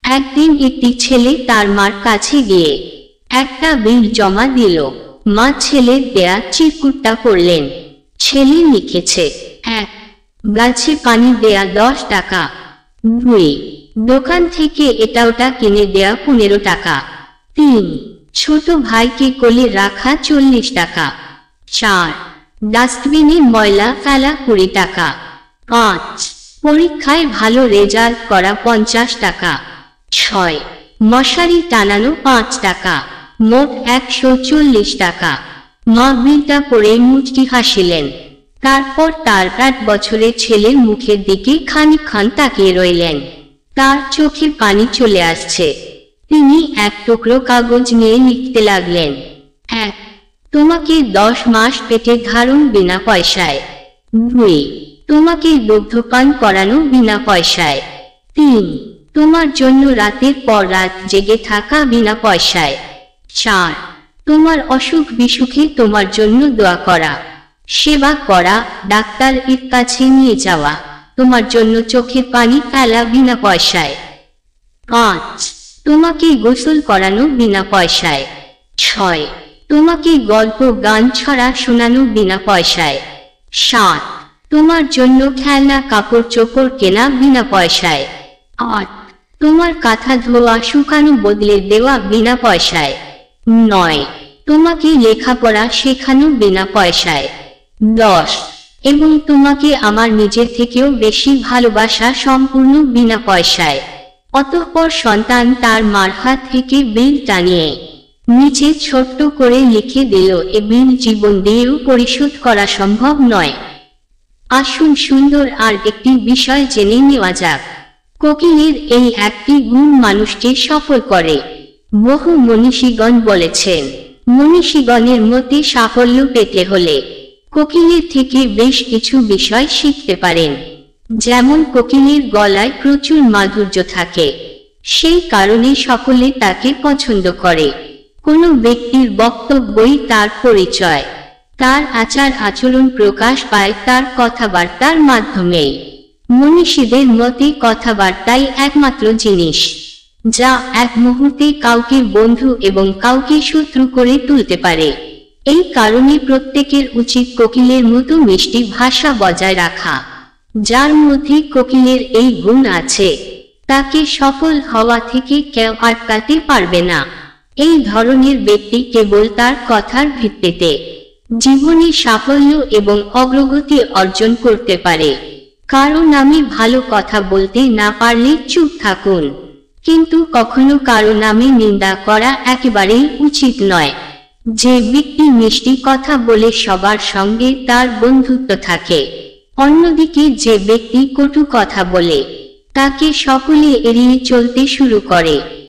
একদিন একটি ছেলে তার মার কাছে গিয়ে একটা বিল জমা দিল। মা ছেলের দেয়া চিরকুটটা পড়লেন। ছেলে লিখেছে, 1. গাছে পানি দেয়া 10 টাকা। 2. দোকান থেকে এটা ওটা কিনে দেয়া 15 টাকা। 3. ছোট ভাইকে কোলে রাখা 40 টাকা। 4. ডাস্টবিনে ময়লা ফেলা 20 টাকা। 5. পরীক্ষায় ভালো রেজাল্ট করা 50 টাকা। 6. মশারি টানানো 5 টাকা। মোট 140 টাকা। মা বিলটা পড়ে মুচকি হাসিলেন। তারপর তার 8 বছরের ছেলের মুখের দিকে খানিকক্ষণ তাকিয়ে রইলেন। তার চোখে পানি চলে আসছে। তিনি এক টুকরো কাগজ নিয়ে লিখতে লাগলেন, 1. তোমাকে 10 মাস পেটে ধারণ বিনা পয়সায়। 2. তোমাকে দুগ্ধপান করানো বিনা পয়সায়। 3. তোমার জন্য রাতের পর রাত জেগে থাকা বিনা পয়সায়। 4. তোমার অসুখ বিসুখে তোমার জন্য দোয়া করা, সেবা করা, ডাক্তার এর কাছে নিয়ে যাওয়া, তোমার জন্য চোখের পানি ফেলা বিনা পয়সায়। 5. তোমাকে গোসল করানো বিনা পয়সায়। 6. তোমাকে গল্প গান ছড়া শোনানো বিনা পয়সায়। 7. তোমার জন্য খেলনা কাপড় চোপড় কেনা বিনা পয়সায়। 8. তোমার কাঁথা ধোয়া শুকানো বদলে দেওয়া বিনা পয়সায়। 9. তোমাকে লেখাপড়া শেখানো বিনা পয়সায়। 10. এবং তোমাকে আমার নিজের থেকেও বেশি ভালোবাসা সম্পূর্ণ বিনা পয়সায়। অতঃপর সন্তান তার মার হাত থেকে বিল টানিয়ে নিচে ছোট্ট করে লিখে দিল, এ বিল জীবন দিয়েও পরিশোধ করা সম্ভব নয়। আসুন সুন্দর আর একটি বিষয় জেনে নেওয়া যাক। কোকিলের এই একটি গুণ মানুষকে সফল করে। বহু মনীষীগণ বলেছেন, মনীষীগণের মতে সাফল্য পেতে হলে কোকিলের থেকে বেশ কিছু বিষয় শিখতে পারেন। যেমন কোকিলের গলায় প্রচুর মাধুর্য থাকে, সেই কারণে সকলে তাকে পছন্দ করে। কোনো ব্যক্তির বক্তব্যই তার পরিচয়। তার আচার আচরণ প্রকাশ পায় তার কথাবার্তার মাধ্যমে। মনীষীদের মতে কথাবার্তাই একমাত্র জিনিস যা এক মুহূর্তে কাউকে বন্ধু এবং কাউকে শত্রু করে তুলতে পারে। এই কারণে প্রত্যেকের উচিত কোকিলের মতো মিষ্টি ভাষা বজায় রাখা। যার মধ্যে কোকিলের এই গুণ আছে, তাকে সফল হওয়া থেকে কেউ আটকাতে পারবে না। এই ধরনের ব্যক্তি কেবল তার কথার ভিত্তিতে জীবনে সাফল্য এবং অগ্রগতি অর্জন করতে পারে। কারো নামে ভালো কথা বলতে না পারলে চুপ থাকুন, কিন্তু কখনো কারো নামে নিন্দা করা একেবারেই উচিত নয়। যে ব্যক্তি মিষ্টি কথা বলে সবার সঙ্গে তার বন্ধুত্ব থাকে, অন্যদিকে যে ব্যক্তি কটু কথা বলে তাকে সকলে এড়িয়ে চলতে শুরু করে।